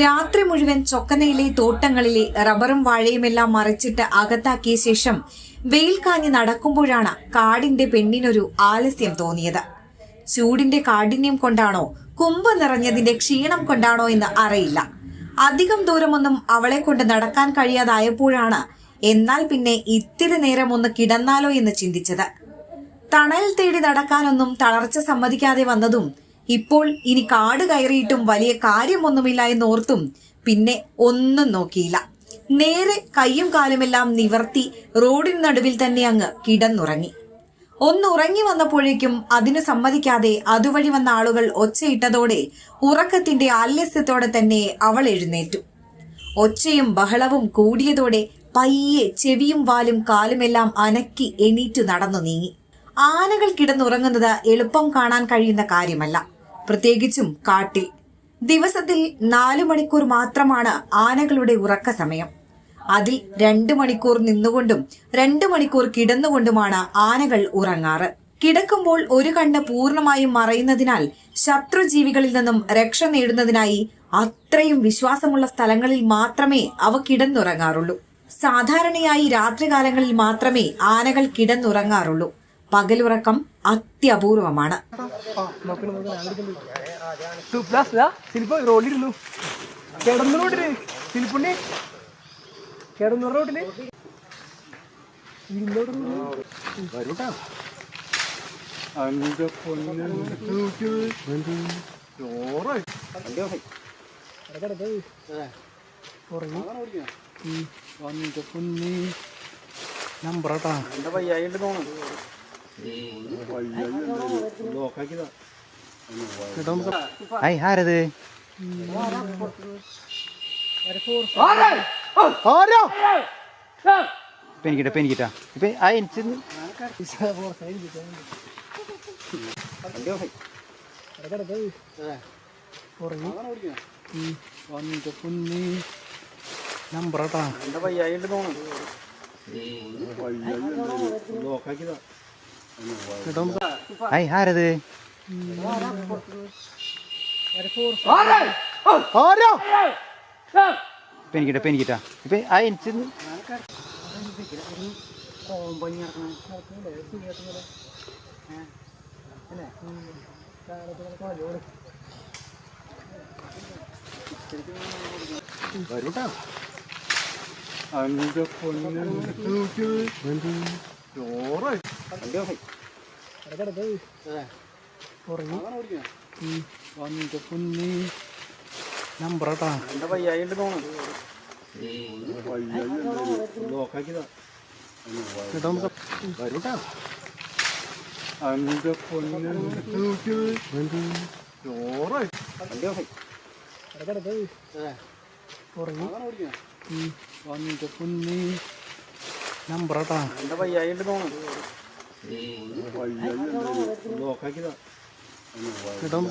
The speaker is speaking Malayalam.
രാത്രി മുഴുവൻ ചൊക്കനയിലെ തോട്ടങ്ങളിലെ റബ്ബറും വാഴയുമെല്ലാം മറിച്ചിട്ട് അകത്താക്കിയ ശേഷം വെയിൽ കാഞ്ഞ് നടക്കുമ്പോഴാണ് കാടിന്റെ പെണ്ണിനൊരു ആലസ്യം തോന്നിയത്. ചൂടിന്റെ കാഠിന്യം കൊണ്ടാണോ കുമ്പ് നിറഞ്ഞതിന്റെ ക്ഷീണം കൊണ്ടാണോ എന്ന് അറിയില്ല. അധികം ദൂരമൊന്നും അവളെ കൊണ്ട് നടക്കാൻ കഴിയാതായപ്പോഴാണ് എന്നാൽ പിന്നെ ഇത്തിരി നേരം ഒന്ന് കിടന്നാലോ എന്ന് ചിന്തിച്ചത്. തണൽ തേടി നടക്കാനൊന്നും തളർച്ച സമ്മതിക്കാതെ വന്നതും ഇപ്പോൾ ഇനി കാട് കയറിയിട്ടും വലിയ കാര്യമൊന്നുമില്ല എന്നോർത്തും പിന്നെ ഒന്നും നോക്കിയില്ല. നേരെ കയ്യും കാലുമെല്ലാം നിവർത്തി റോഡിന് നടുവിൽ തന്നെ അങ്ങ് കിടന്നുറങ്ങി. ഒന്നുറങ്ങി വന്നപ്പോഴേക്കും അതിനു സമ്മതിക്കാതെ അതുവഴി വന്ന ആളുകൾ ഒച്ചയിട്ടതോടെ ഉറക്കത്തിന്റെ ആലസ്യത്തോടെ തന്നെ അവൾ എഴുന്നേറ്റു. ഒച്ചയും ബഹളവും കൂടിയതോടെ പയ്യെ ചെവിയും വാലും കാലുമെല്ലാം അനക്കി എണീറ്റു നടന്നു നീങ്ങി. ആനകൾ കിടന്നുറങ്ങുന്നത് എളുപ്പം കാണാൻ കഴിയുന്ന കാര്യമല്ല, പ്രത്യേകിച്ചും കാട്ടിൽ. ദിവസത്തിൽ 4 മണിക്കൂർ മാത്രമാണ് ആനകളുടെ ഉറക്ക സമയം. അതിൽ 2 മണിക്കൂർ നിന്നുകൊണ്ടും 2 മണിക്കൂർ കിടന്നുകൊണ്ടുമാണ് ആനകൾ ഉറങ്ങാറ്. കിടക്കുമ്പോൾ ഒരു കണ്ണ് പൂർണ്ണമായും മറയുന്നതിനാൽ ശത്രുജീവികളിൽ നിന്നും രക്ഷ നേടുന്നതിനായി അത്രയും വിശ്വാസമുള്ള സ്ഥലങ്ങളിൽ മാത്രമേ അവ കിടന്നുറങ്ങാറുള്ളൂ. സാധാരണയായി രാത്രികാലങ്ങളിൽ മാത്രമേ ആനകൾ കിടന്നുറങ്ങാറുള്ളൂ. പകലുറക്കം അത്യപൂർവമാണ്. ആരത് പെനിക്കിട്ടാ ഇപ്പൊ നമ്പറാട്ടാ ആരത് പെനിക്കിട്ടാ ഇപ്പൊ വരൂട്ടാ അഞ്ച പൊന്നു ചോറ് വന്നിട്ട് പൊന്നി നമ്പറാട്ടാ എന്റെ പയ്യായിട്ട് തോന്നുന്നു വരൂട്ടാ അഞ്ച പൊന്നു ചോറ് വന്നിട്ട് പൊന്നി നമ്പറാട്ടാ എന്റെ പയ്യായിട്ട് തോന്നുന്നു